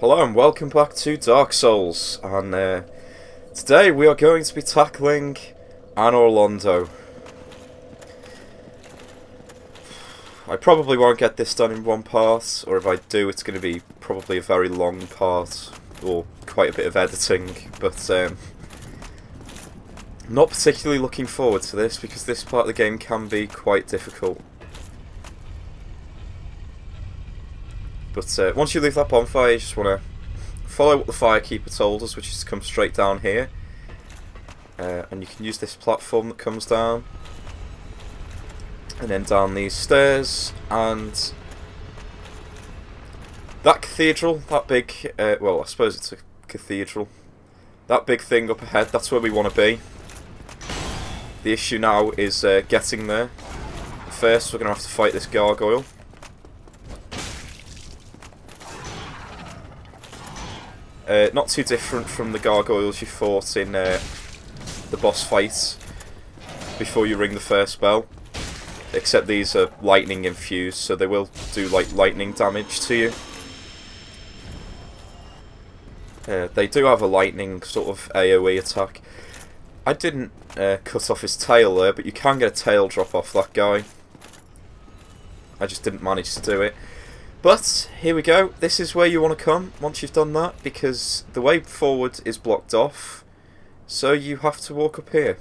Hello and welcome back to Dark Souls, and today we are going to be tackling Anor Londo. I probably won't get this done in one part, or if I do it's going to be probably a very long part, or quite a bit of editing, but I'm not particularly looking forward to this because this part of the game can be quite difficult. But once you leave that bonfire, you just want to follow what the firekeeper told us, which is to come straight down here. And you can use this platform that comes down. And then down these stairs. And that cathedral, that big, well I suppose it's a cathedral. That big thing up ahead, that's where we want to be. The issue now is getting there. First we're going to have to fight this gargoyle. Not too different from the gargoyles you fought in the boss fight before you ring the first bell, except these are lightning infused, so they will do like lightning damage to you. They do have a lightning sort of AoE attack. I didn't cut off his tail there, but you can get a tail drop off that guy. I just didn't manage to do it. But, here we go, this is where you want to come once you've done that, because the way forward is blocked off, so you have to walk up here.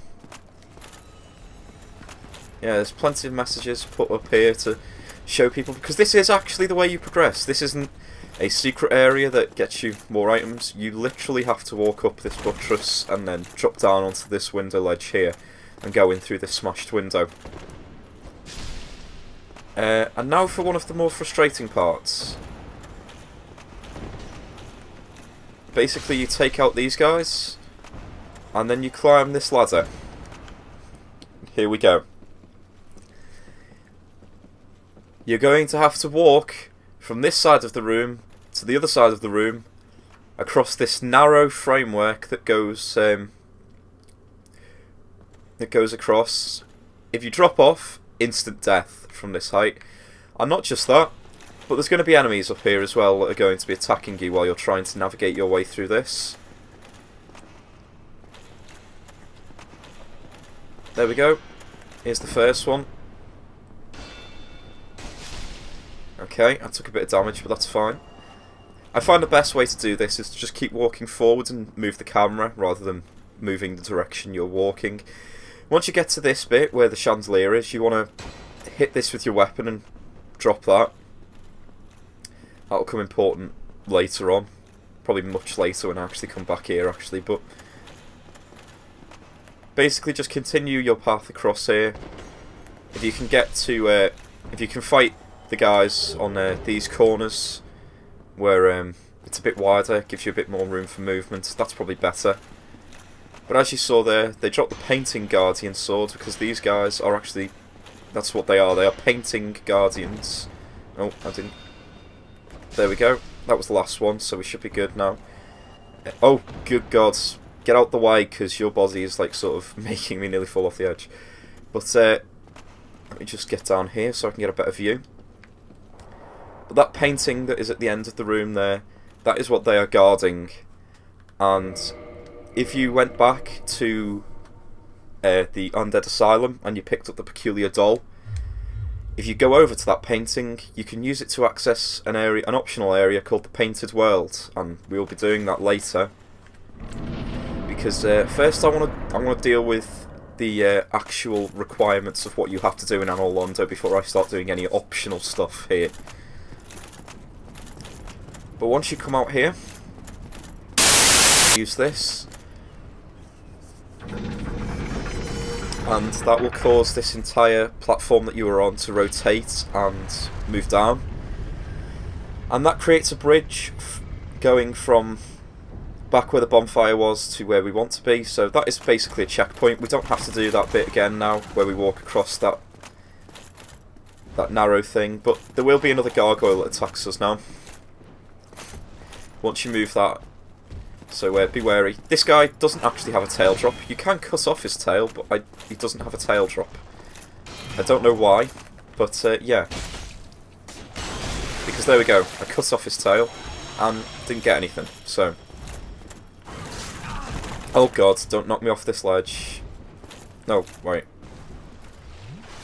Yeah, there's plenty of messages put up here to show people, because this is actually the way you progress. This isn't a secret area that gets you more items. You literally have to walk up this buttress and then drop down onto this window ledge here and go in through this smashed window. And now for one of the more frustrating parts. Basically you take out these guys, and then you climb this ladder. Here we go. You're going to have to walk from this side of the room to the other side of the room, across this narrow framework that goes across. If you drop off, instant death from this height. And not just that, but there's going to be enemies up here as well that are going to be attacking you while you're trying to navigate your way through this. There we go. Here's the first one. Okay, I took a bit of damage, but that's fine. I find the best way to do this is to just keep walking forwards and move the camera rather than moving the direction you're walking. Once you get to this bit where the chandelier is, you want to hit this with your weapon and drop that. That'll come important later on. Probably much later when I actually come back here actually, but basically just continue your path across here. If you can get to, if you can fight the guys on these corners where it's a bit wider, gives you a bit more room for movement, that's probably better. But as you saw there, they dropped the painting guardian swords because these guys are actually, that's what they are painting guardians. Oh, I didn't. There we go. That was the last one, so we should be good now. Oh, good God. Get out the way, because your body is like sort of making me nearly fall off the edge. But let me just get down here so I can get a better view. But that painting that is at the end of the room there, that is what they are guarding. And if you went back to the Undead Asylum and you picked up the Peculiar Doll, if you go over to that painting, you can use it to access an area, an optional area called the Painted World, and we'll be doing that later. Because first I want to deal with the actual requirements of what you have to do in Anor Londo before I start doing any optional stuff here. But once you come out here, use this, and that will cause this entire platform that you were on to rotate and move down. And that creates a bridge going from back where the bonfire was to where we want to be. So that is basically a checkpoint. We don't have to do that bit again now, where we walk across that narrow thing. But there will be another gargoyle that attacks us now once you move that. So be wary. This guy doesn't actually have a tail drop. You can cut off his tail, but he doesn't have a tail drop. I don't know why, but yeah. Because there we go, I cut off his tail. and didn't get anything, so... Oh god, don't knock me off this ledge. No, wait.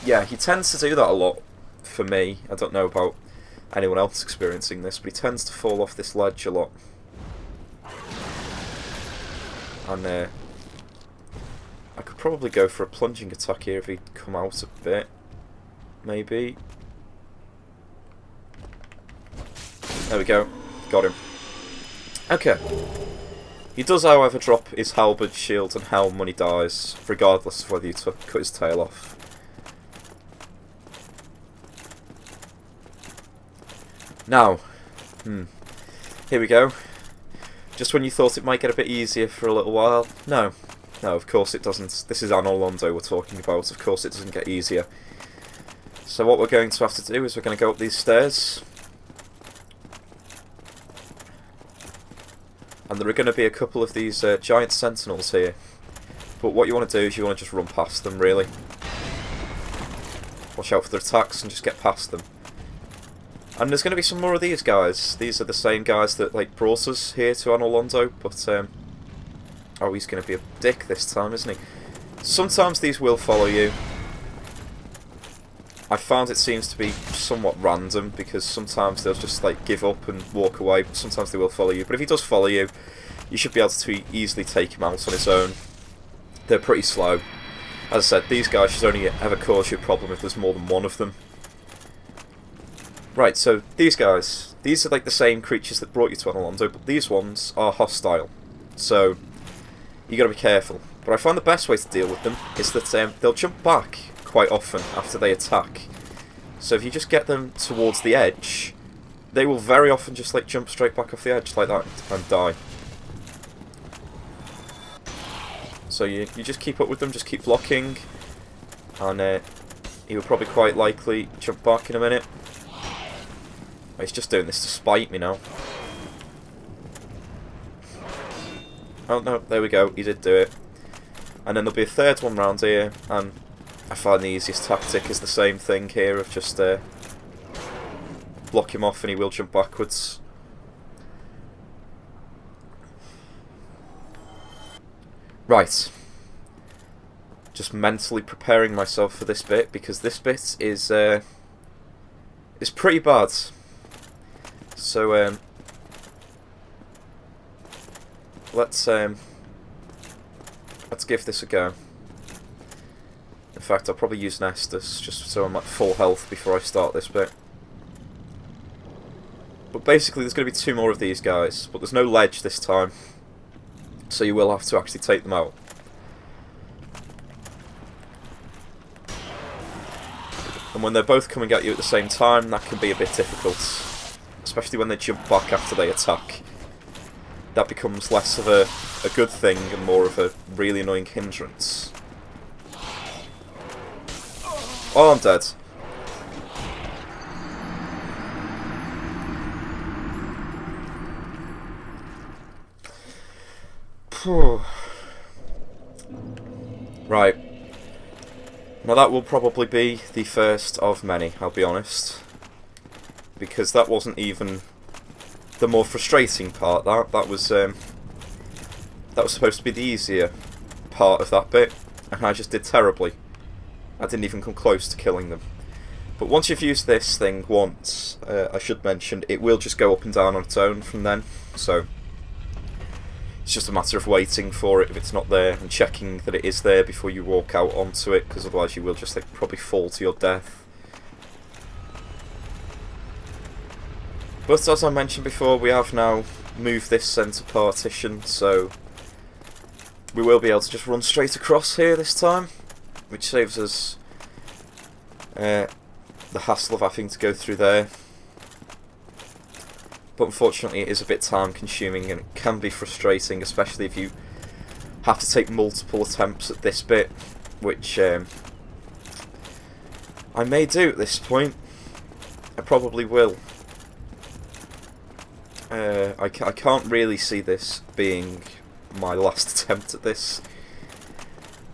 Yeah, he tends to do that a lot for me. I don't know about anyone else experiencing this, but he tends to fall off this ledge a lot. And I could probably go for a plunging attack here if he'd come out a bit. Maybe. There we go. Got him. Okay. He does, however, drop his halberd, shield and helm when he dies, regardless of whether you cut his tail off. Now, here we go. Just when you thought it might get a bit easier for a little while. No, of course it doesn't. This is Anor Londo we're talking about. Of course it doesn't get easier. So what we're going to have to do is we're going to go up these stairs. And there are going to be a couple of these giant sentinels here. But what you want to do is you want to just run past them, really. Watch out for their attacks and just get past them. And there's going to be some more of these guys. These are the same guys that brought us here to Anor Londo, but oh, he's going to be a dick this time, isn't he? Sometimes these will follow you. I found it seems to be somewhat random, because sometimes they'll just give up and walk away, but sometimes they will follow you. But if he does follow you, you should be able to easily take him out on his own. They're pretty slow. As I said, these guys should only ever cause you a problem if there's more than one of them. Right, so these guys, these are the same creatures that brought you to Anor Londo, but these ones are hostile. So, you gotta be careful. But I find the best way to deal with them is that they'll jump back quite often after they attack. So if you just get them towards the edge, they will very often just jump straight back off the edge like that and die. So you just keep up with them, just keep blocking, and he will probably quite likely jump back in a minute. He's just doing this to spite me now. Oh no, there we go, he did do it. And then there'll be a third one round here, and I find the easiest tactic is the same thing here, of just block him off and he will jump backwards. Right. Just mentally preparing myself for this bit, because this bit is pretty bad. So let's give this a go. In fact, I'll probably use Nestus just so I'm at full health before I start this bit. But basically, there's going to be two more of these guys, but there's no ledge this time, so you will have to actually take them out. And when they're both coming at you at the same time, that can be a bit difficult. Especially when they jump back after they attack. That becomes less of a good thing and more of a really annoying hindrance. Oh, I'm dead. Right. Now that will probably be the first of many, I'll be honest. Because that wasn't even the more frustrating part. That was supposed to be the easier part of that bit, and I just did terribly. I didn't even come close to killing them. But once you've used this thing once, I should mention, it will just go up and down on its own from then. So it's just a matter of waiting for it if it's not there, and checking that it is there before you walk out onto it, because otherwise you will just probably fall to your death. But as I mentioned before, we have now moved this centre partition, so we will be able to just run straight across here this time, which saves us the hassle of having to go through there. But unfortunately it is a bit time consuming and it can be frustrating, especially if you have to take multiple attempts at this bit, which I may do at this point. I probably will. I can't really see this being my last attempt at this.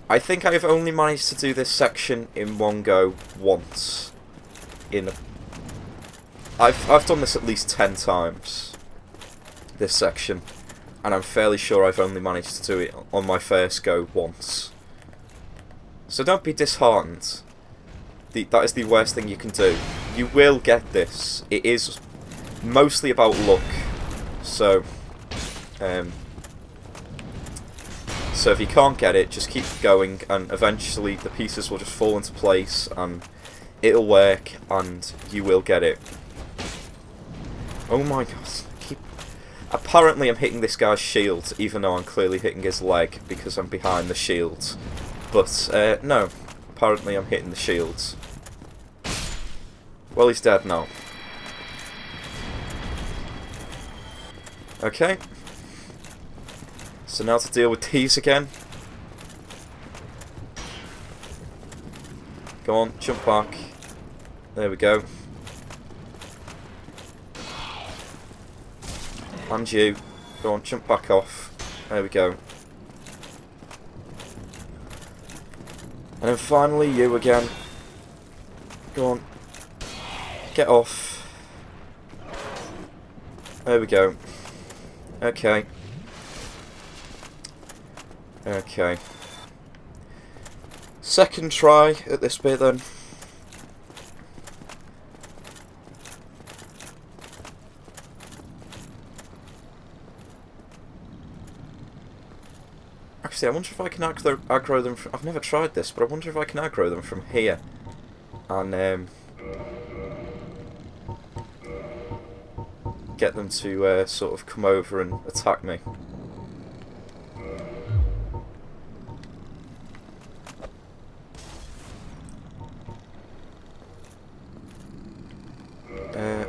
I think I've only managed to do this section in one go once. I've done this at least 10 times. this section, and I'm fairly sure I've only managed to do it on my first go once. So don't be disheartened. That is the worst thing you can do. You will get this. It is mostly about luck. So if you can't get it, just keep going, and eventually the pieces will just fall into place, and it'll work, and you will get it. Oh my god. Apparently I'm hitting this guy's shield, even though I'm clearly hitting his leg, because I'm behind the shield. But, no. Apparently I'm hitting the shields. Well, he's dead now. Okay. So now to deal with these again. Go on, jump back. There we go. And you. Go on, jump back off. There we go. And then finally you again. Go on. Get off. There we go. Okay. Okay. Second try at this bit then. Actually, I wonder if I can aggro them from... I've never tried this, but I wonder if I can aggro them from here. And, get them to, sort of come over and attack me.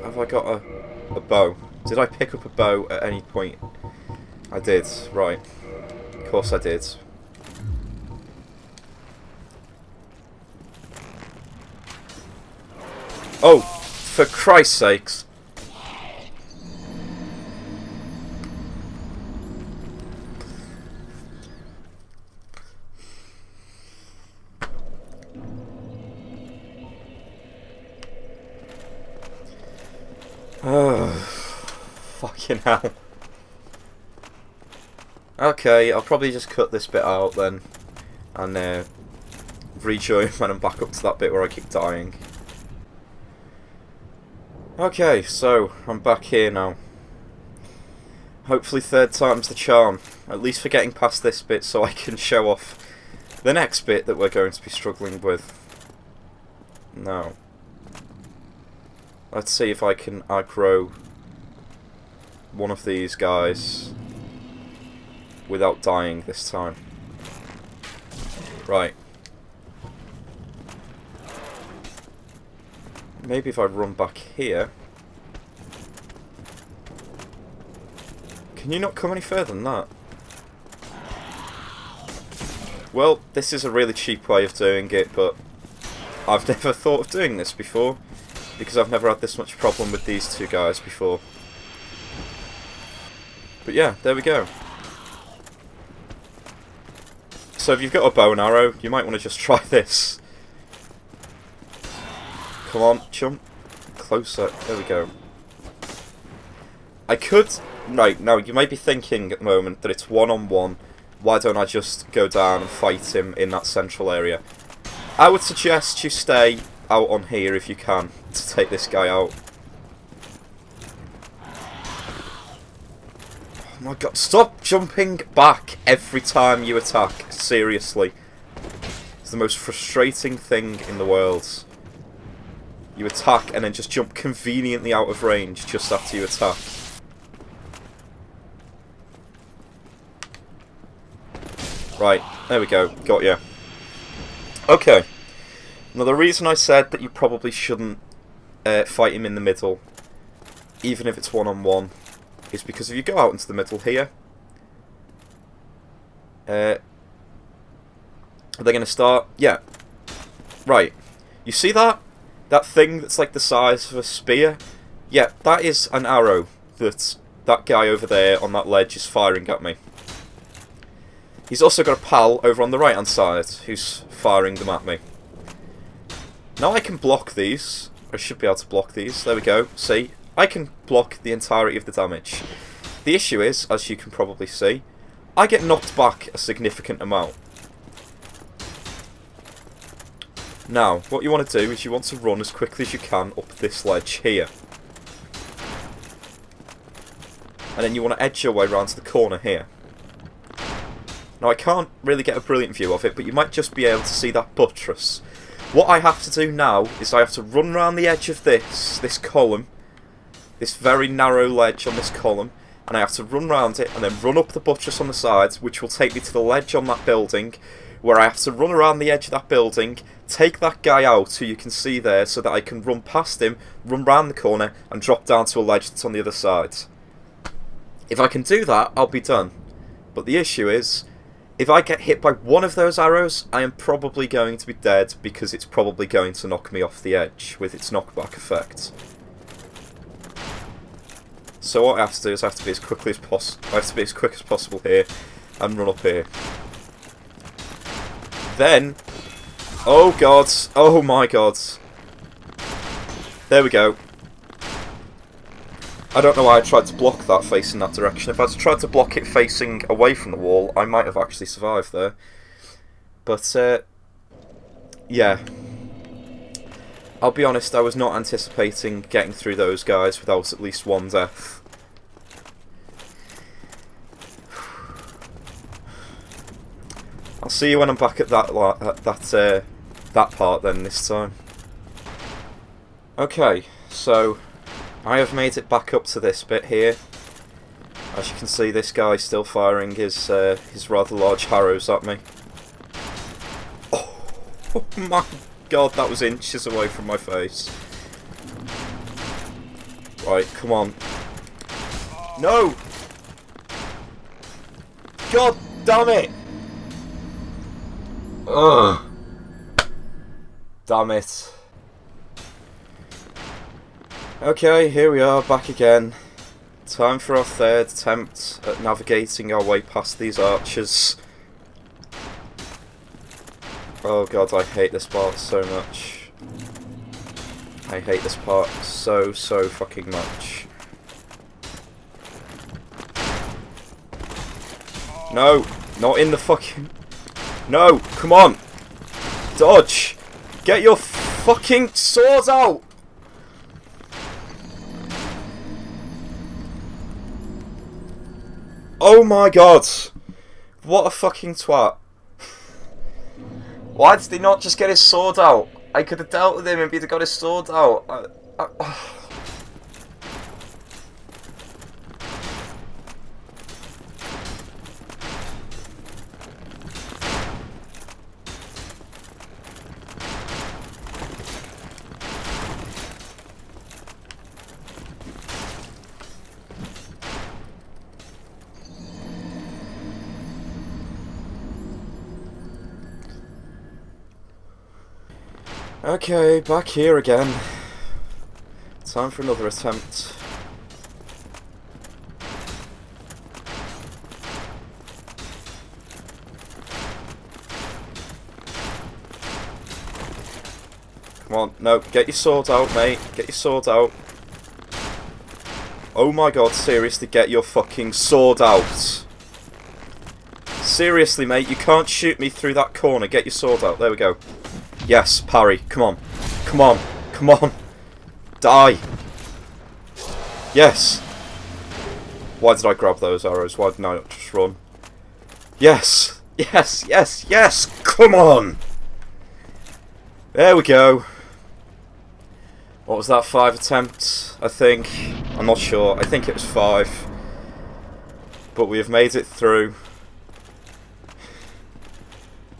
Have I got a bow? Did I pick up a bow at any point? I did, right. Of course I did. Oh, for Christ's sakes. Oh, fucking hell. Okay, I'll probably just cut this bit out then, and rejoin when I'm back up to that bit where I keep dying. Okay, so I'm back here now. Hopefully third time's the charm, at least for getting past this bit so I can show off the next bit that we're going to be struggling with. Now, let's see if I can aggro one of these guys without dying this time. Right. Maybe if I run back here... Can you not come any further than that? Well, this is a really cheap way of doing it, but I've never thought of doing this before, because I've never had this much problem with these two guys before. But yeah, there we go. So if you've got a bow and arrow, you might want to just try this. Come on, jump closer. There we go. I could... Right, now you might be thinking at the moment that it's one-on-one. Why don't I just go down and fight him in that central area? I would suggest you stay out on here if you can to take this guy out. Oh my god, stop jumping back every time you attack. Seriously. It's the most frustrating thing in the world. You attack and then just jump conveniently out of range just after you attack. Right, there we go, got you. Okay. Now the reason I said that you probably shouldn't fight him in the middle, even if it's one-on-one, is because if you go out into the middle here, they're going to start... Yeah. Right. You see that? That thing that's like the size of a spear? Yeah, that is an arrow that guy over there on that ledge is firing at me. He's also got a pal over on the right hand side who's firing them at me. Now I can block these. I should be able to block these. There we go. See? I can block the entirety of the damage. The issue is, as you can probably see, I get knocked back a significant amount. Now, what you want to do is you want to run as quickly as you can up this ledge here. And then you want to edge your way around to the corner here. Now, I can't really get a brilliant view of it, but you might just be able to see that buttress. What I have to do now is I have to run around the edge of this column, this very narrow ledge on this column, and I have to run around it and then run up the buttress on the sides, which will take me to the ledge on that building, where I have to run around the edge of that building, take that guy out who you can see there so that I can run past him, run round the corner and drop down to a ledge that's on the other side. If I can do that, I'll be done. But the issue is, if I get hit by one of those arrows, I am probably going to be dead because it's probably going to knock me off the edge with its knockback effect. So what I have to do is I have to be as quick as possible here and run up here. Then, oh god, oh my god. There we go. I don't know why I tried to block that facing that direction. If I'd tried to block it facing away from the wall, I might have actually survived there. But, yeah. I'll be honest, I was not anticipating getting through those guys without at least one death. I'll see you when I'm back at that part then this time. Okay, so I have made it back up to this bit here. As you can see, this guy's still firing his rather large arrows at me. Oh my god, that was inches away from my face. Right, come on. No! God damn it! Ugh. Damn it. Okay, here we are, back again. Time for our third attempt at navigating our way past these archers. Oh god, I hate this part so much. I hate this part so fucking much. No! Not in the fucking... No! Come on! Dodge! Get your fucking sword out! Oh my god! What a fucking twat. Why did he not just get his sword out? I could have dealt with him if he'd have got his sword out. Okay, back here again. Time for another attempt. Come on, no, get your sword out, mate. Get your sword out. Oh my god, seriously, get your fucking sword out. Seriously, mate, you can't shoot me through that corner. Get your sword out. There we go. Yes, parry. Come on. Come on. Come on. Die. Yes. Why did I grab those arrows? Why didn't I not just run? Yes. Yes, yes, yes. Come on. There we go. What was that, 5 attempts, I think? I'm not sure. I think it was 5. But we have made it through.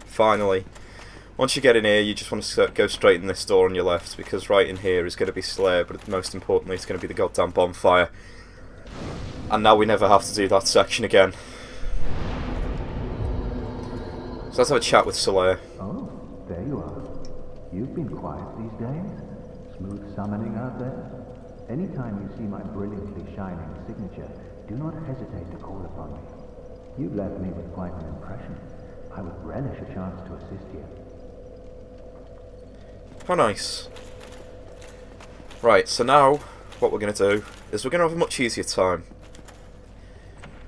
Finally. Once you get in here, you just want to go straight in this door on your left, because right in here is going to be Slayer, but most importantly it's going to be the goddamn bonfire. And now we never have to do that section again. So let's have a chat with Slayer. Oh, there you are. You've been quiet these days. Smooth summoning out there. Anytime you see my brilliantly shining signature, do not hesitate to call upon me. You've left me with quite an impression. I would relish a chance to assist you. How nice. Right, so now what we're going to do is we're going to have a much easier time.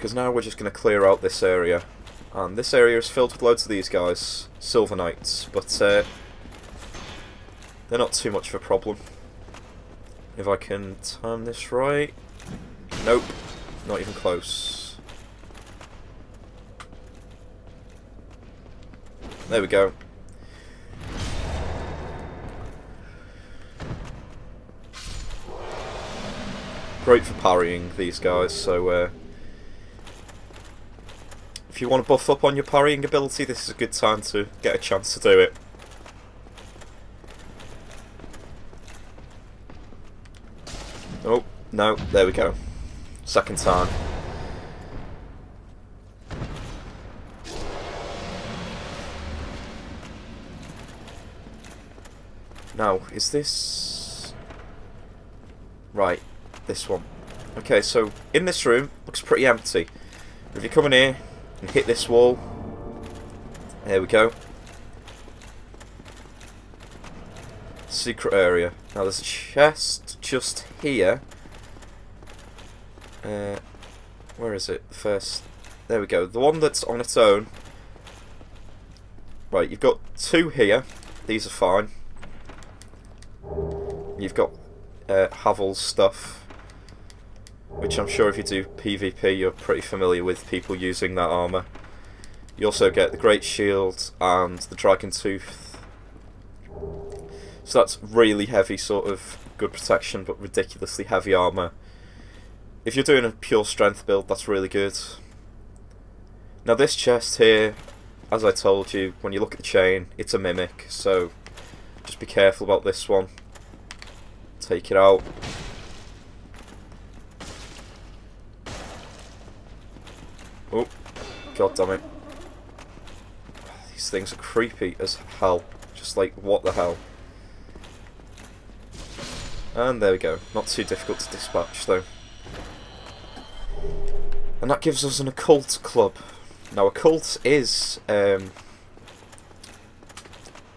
Because now we're just going to clear out this area. And this area is filled with loads of these guys, Silver Knights, but they're not too much of a problem. If I can time this right... Nope, not even close. There we go. Great for parrying these guys, so if you want to buff up on your parrying ability, this is a good time to get a chance to do it. Oh, no, there we go. Second time. Now, is this... Right, this one. Okay, so in this room, looks pretty empty. If you come in here and hit this wall, there we go. Secret area. Now there's a chest just here. Where is it? The first. There we go. The one that's on its own. Right, you've got two here. These are fine. You've got Havel's stuff, which I'm sure if you do PvP you're pretty familiar with people using that armour. You also get the Great Shield and the Dragon Tooth. So that's really heavy, sort of good protection but ridiculously heavy armour. If you're doing a pure strength build, that's really good. Now this chest here, as I told you, when you look at the chain, it's a mimic, so just be careful about this one. Take it out. Oh, god damn it. These things are creepy as hell. Just like, what the hell. And there we go. Not too difficult to dispatch though. And that gives us an occult club. Now occult is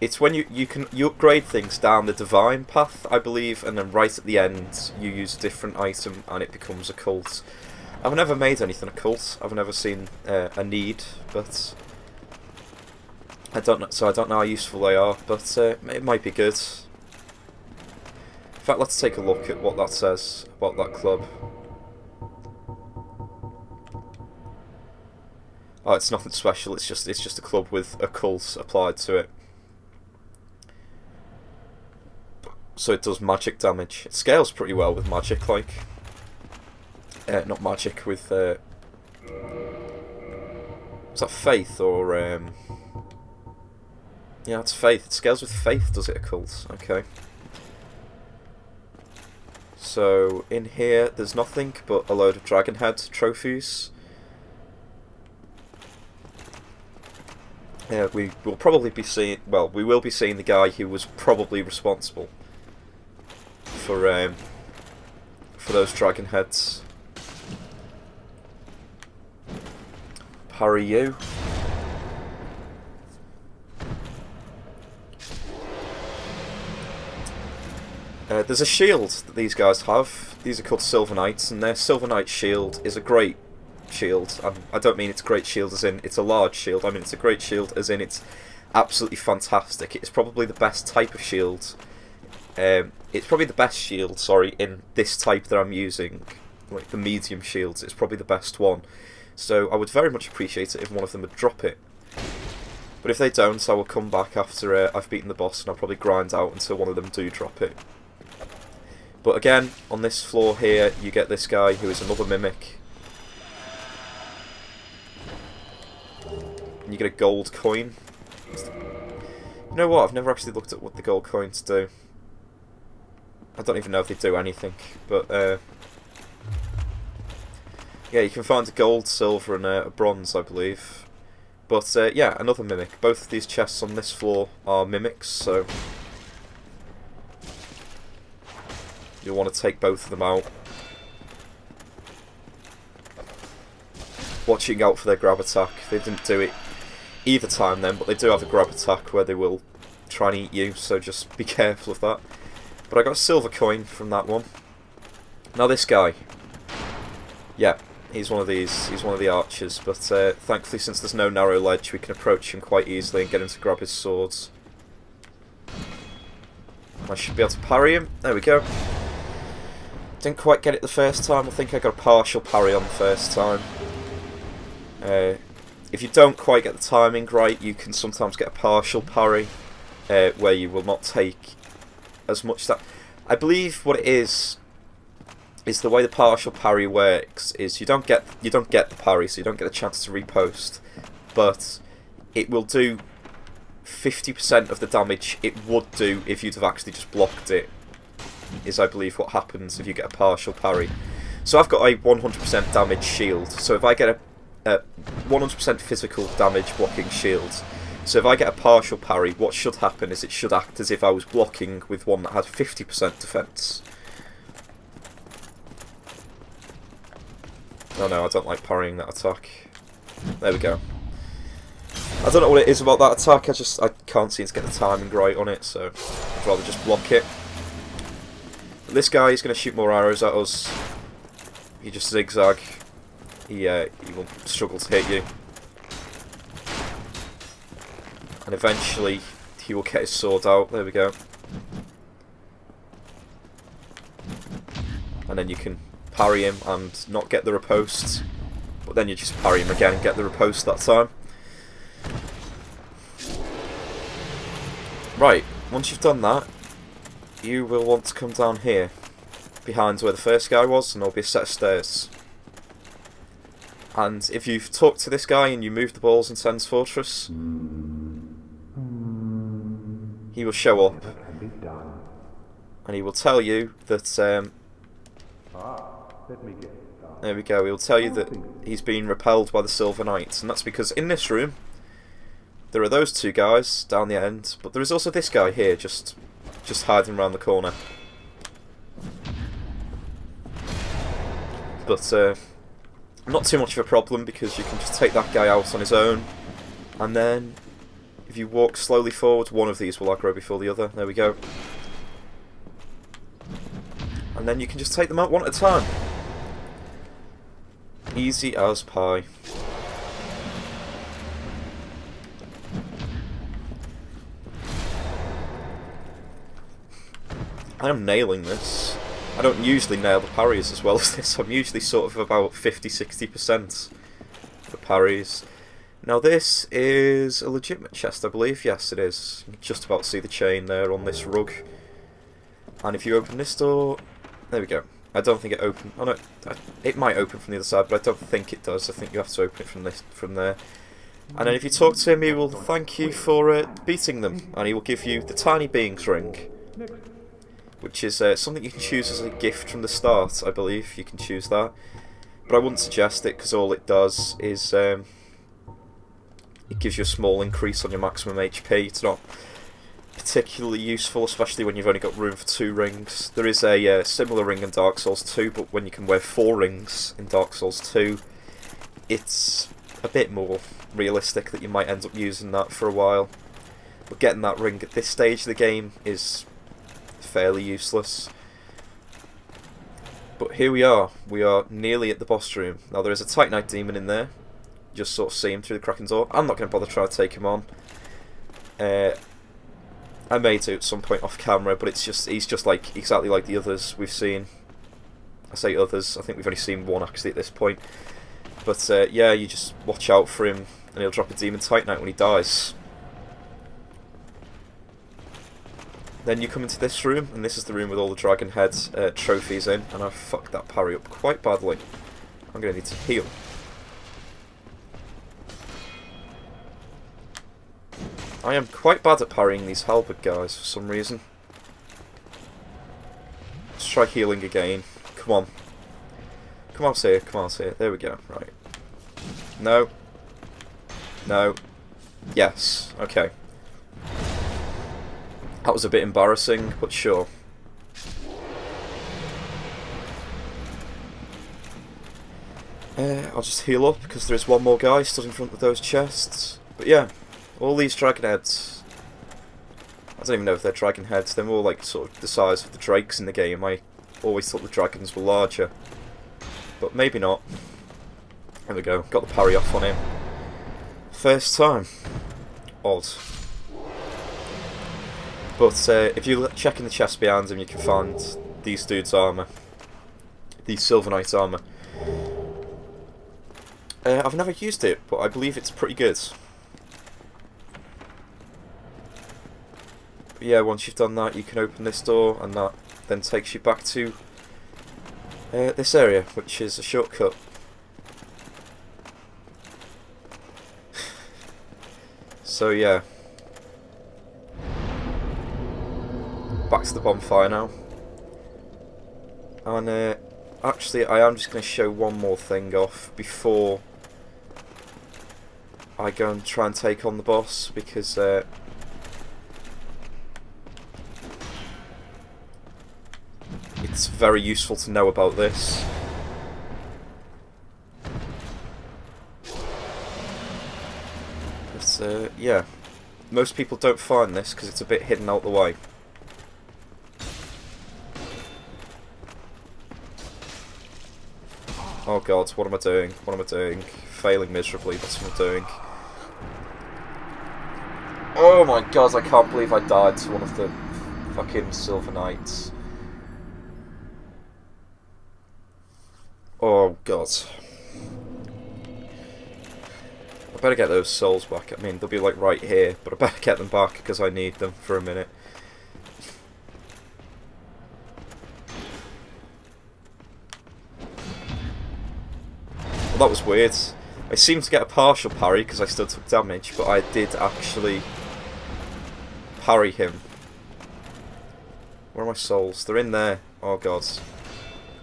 it's when you upgrade things down the divine path, I believe, and then right at the end you use a different item and it becomes occult. I've never made anything occult. I've never seen a need, but I don't know. So I don't know how useful they are, but it might be good. In fact, let's take a look at what that says about that club. Oh, it's nothing special. It's just a club with occult applied to it. So it does magic damage. It scales pretty well with magic, like. Not magic, with... is that faith, or... Yeah, it's faith. It scales with faith, does it, occult? Okay. So, in here, there's nothing but a load of dragon head trophies. Yeah, we will probably be seeing... Well, we will be seeing the guy who was probably responsible for those dragon heads. Parry you. There's a shield that these guys have. These are called Silver Knights, and their Silver Knight shield is a great shield. I don't mean it's a great shield as in it's a large shield. I mean it's a great shield as in it's absolutely fantastic. It's probably the best type of shield. It's probably the best shield, sorry, in this type that I'm using. Like the medium shields, it's probably the best one. So I would very much appreciate it if one of them would drop it. But if they don't, I will come back after I've beaten the boss and I'll probably grind out until one of them do drop it. But again, on this floor here, you get this guy who is another mimic. And you get a gold coin. You know what, I've never actually looked at what the gold coins do. I don't even know if they do anything, but yeah, you can find a gold, silver and a bronze, I believe. But yeah, another mimic. Both of these chests on this floor are mimics, so you'll want to take both of them out. Watching out for their grab attack. They didn't do it either time then, but they do have a grab attack where they will try and eat you, so just be careful of that. But I got a silver coin from that one. Now this guy. Yeah, He's one of these. He's one of the archers. But thankfully, since there's no narrow ledge, we can approach him quite easily and get him to grab his swords. I should be able to parry him. There we go. Didn't quite get it the first time. I think I got a partial parry on the first time. If you don't quite get the timing right, you can sometimes get a partial parry, where you will not take as much that. I believe what it is the way the partial parry works is you don't get the parry, so you don't get a chance to repost, but it will do 50% of the damage it would do if you'd have actually just blocked it, is I believe what happens if you get a partial parry. So I've got a 100% damage shield, so if I get a 100% physical damage blocking shield, so if I get a partial parry, what should happen is it should act as if I was blocking with one that had 50% defense. Oh no, I don't like parrying that attack. There we go. I don't know what it is about that attack, I can't seem to get the timing right on it, so I'd rather just block it. But this guy is going to shoot more arrows at us. He just zigzag. He will struggle to hit you. And eventually he will get his sword out. There we go. And then you can parry him and not get the riposte. But then you just parry him again and get the riposte that time. Right, once you've done that, you will want to come down here, behind where the first guy was, and there'll be a set of stairs. And if you've talked to this guy and you move the balls in Sen's Fortress, he will show up, and he will tell you that, there we go, he'll tell you that he's been repelled by the Silver Knights, and that's because in this room, there are those two guys down the end, but there is also this guy here, just hiding around the corner. But not too much of a problem, because you can just take that guy out on his own, and then if you walk slowly forward, one of these will aggro before the other. There we go. And then you can just take them out one at a time. Easy as pie. I am nailing this. I don't usually nail the parries as well as this. I'm usually sort of about 50-60% for parries. Now this is a legitimate chest, I believe. Yes, it is. You can just about see the chain there on this rug. And if you open this door, there we go. I don't think it opened. Oh no, it might open from the other side, but I don't think it does. I think you have to open it from there. And then if you talk to him, he will thank you for beating them, and he will give you the Tiny Beings ring, which is something you can choose as a gift from the start, I believe. You can choose that. But I wouldn't suggest it, because all it does is it gives you a small increase on your maximum HP. It's not particularly useful, especially when you've only got room for 2 rings. There is a similar ring in Dark Souls 2, but when you can wear 4 rings in Dark Souls 2, it's a bit more realistic that you might end up using that for a while. But getting that ring at this stage of the game is fairly useless. But here we are nearly at the boss room. Now there is a Titanite demon in there, you just sort of see him through the cracking door. I'm not going to bother trying to take him on. I may do at some point off camera, but he's just like exactly like the others we've seen. I say others, I think we've only seen one actually at this point. But yeah, you just watch out for him and he'll drop a demon Titanite when he dies. Then you come into this room, and this is the room with all the dragon head trophies in, and I've fucked that parry up quite badly. I'm going to need to heal. I am quite bad at parrying these halberd guys for some reason. Let's try healing again. Come on. Come on, Seer. Come on, Seer. There we go. Right. No. No. Yes. Okay. That was a bit embarrassing, but sure. I'll just heal up, because there is one more guy stood in front of those chests. But yeah, all these dragon heads, I don't even know if they're dragon heads, they're more like sort of the size of the drakes in the game. I always thought the dragons were larger, but maybe not. There we go. Got the parry off on him. First time. Odd. But if you check in the chest behind him, you can find these dudes' armour. These Silver Knight armour. I've never used it, but I believe it's pretty good. But yeah, once you've done that, you can open this door, and that then takes you back to this area, which is a shortcut. So yeah. Back to the bonfire now. And actually, I am just going to show one more thing off before I go and try and take on the boss, because it's very useful to know about this. But yeah, most people don't find this because it's a bit hidden out the way. Oh god, what am I doing? What am I doing? Failing miserably, that's what I'm doing. Oh my god, I can't believe I died to one of the fucking Silver Knights. Oh god. I better get those souls back. I mean, they'll be like right here, but I better get them back because I need them for a minute. Well, that was weird. I seemed to get a partial parry because I still took damage, but I did actually parry him. Where are my souls? They're in there. Oh god.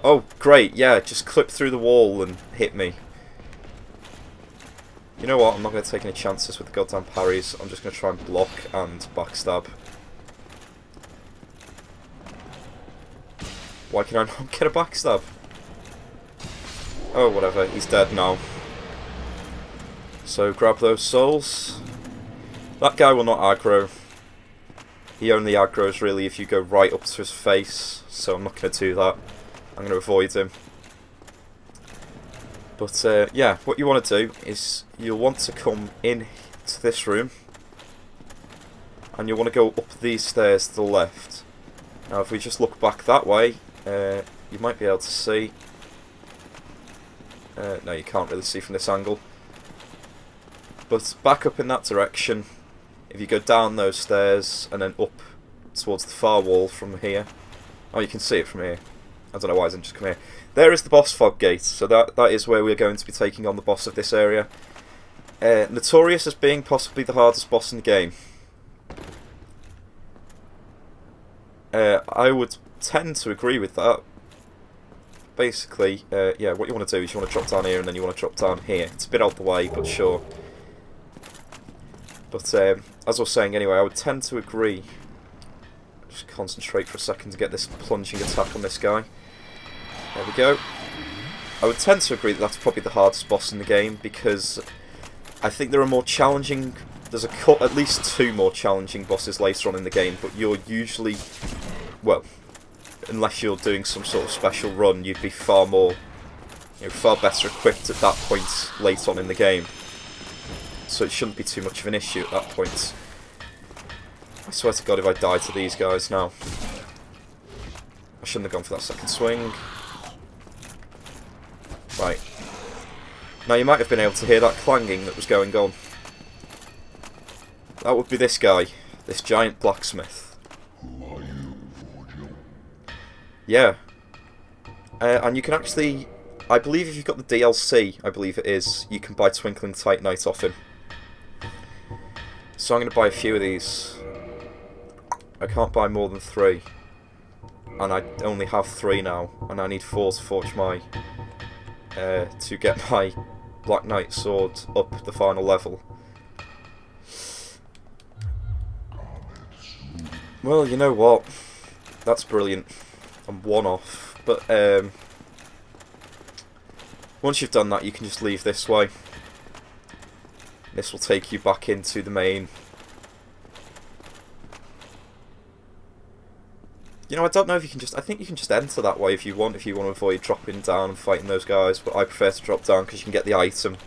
Oh, great, yeah, just clip through the wall and hit me. You know what, I'm not going to take any chances with the goddamn parries. I'm just going to try and block and backstab. Why can I not get a backstab? Oh, whatever, he's dead now. So, grab those souls. That guy will not aggro. He only aggroes really if you go right up to his face, so I'm not going to do that. I'm going to avoid him. But yeah, what you want to do is you'll want to come in to this room, and you'll want to go up these stairs to the left. Now if we just look back that way, you might be able to see. No, you can't really see from this angle. But back up in that direction, if you go down those stairs and then up towards the far wall from here. Oh, you can see it from here. I don't know why I didn't just come here. There is the boss fog gate, so that is where we're going to be taking on the boss of this area. Notorious as being possibly the hardest boss in the game. I would tend to agree with that. Basically, yeah, what you want to do is you want to drop down here and then you want to drop down here. It's a bit out the way, but sure. But as I was saying anyway, I would tend to agree. Just concentrate for a second to get this plunging attack on this guy. There we go. I would tend to agree that that's probably the hardest boss in the game, because I think there are more challenging... There's at least 2 more challenging bosses later on in the game, but you're usually... Well, unless you're doing some sort of special run, you'd be far more... far better equipped at that point late on in the game. So it shouldn't be too much of an issue at that point. I swear to God if I die to these guys now. I shouldn't have gone for that second swing. Right. Now you might have been able to hear that clanging that was going on. That would be this guy. This giant blacksmith. Yeah. And you can actually... I believe if you've got the DLC, I believe it is, you can buy Twinkling Titanite off him. So I'm going to buy a few of these. I can't buy more than 3. And I only have 3 now. And I need 4 to forge my... to get my Black Knight sword up the final level. Well, you know what? That's brilliant. I'm 1 off. But, once you've done that, you can just leave this way. This will take you back into the main You know, I don't know if you can just... I think you can just enter that way if you want to avoid dropping down and fighting those guys, but I prefer to drop down because you can get the item.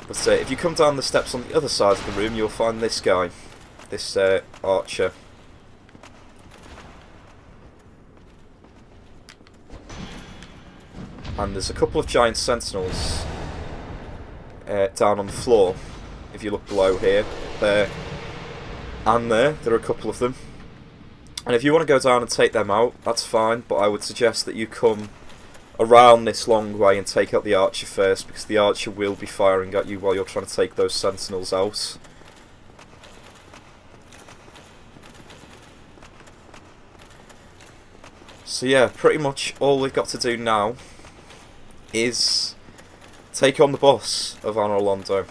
But if you come down the steps on the other side of the room, you'll find this guy. This archer. And there's a couple of giant sentinels down on the floor. If you look below here, there and there are a couple of them. And if you want to go down and take them out, that's fine, but I would suggest that you come around this long way and take out the archer first, because the archer will be firing at you while you're trying to take those sentinels out. So yeah, pretty much all we've got to do now is take on the boss of Anor Londo.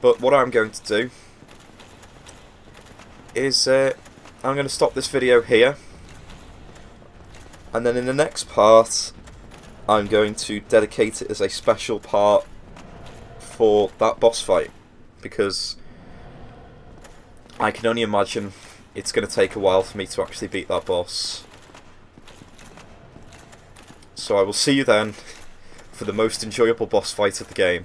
But what I'm going to do is I'm going to stop this video here, and then in the next part I'm going to dedicate it as a special part for that boss fight, because I can only imagine it's going to take a while for me to actually beat that boss. So I will see you then for the most enjoyable boss fight of the game.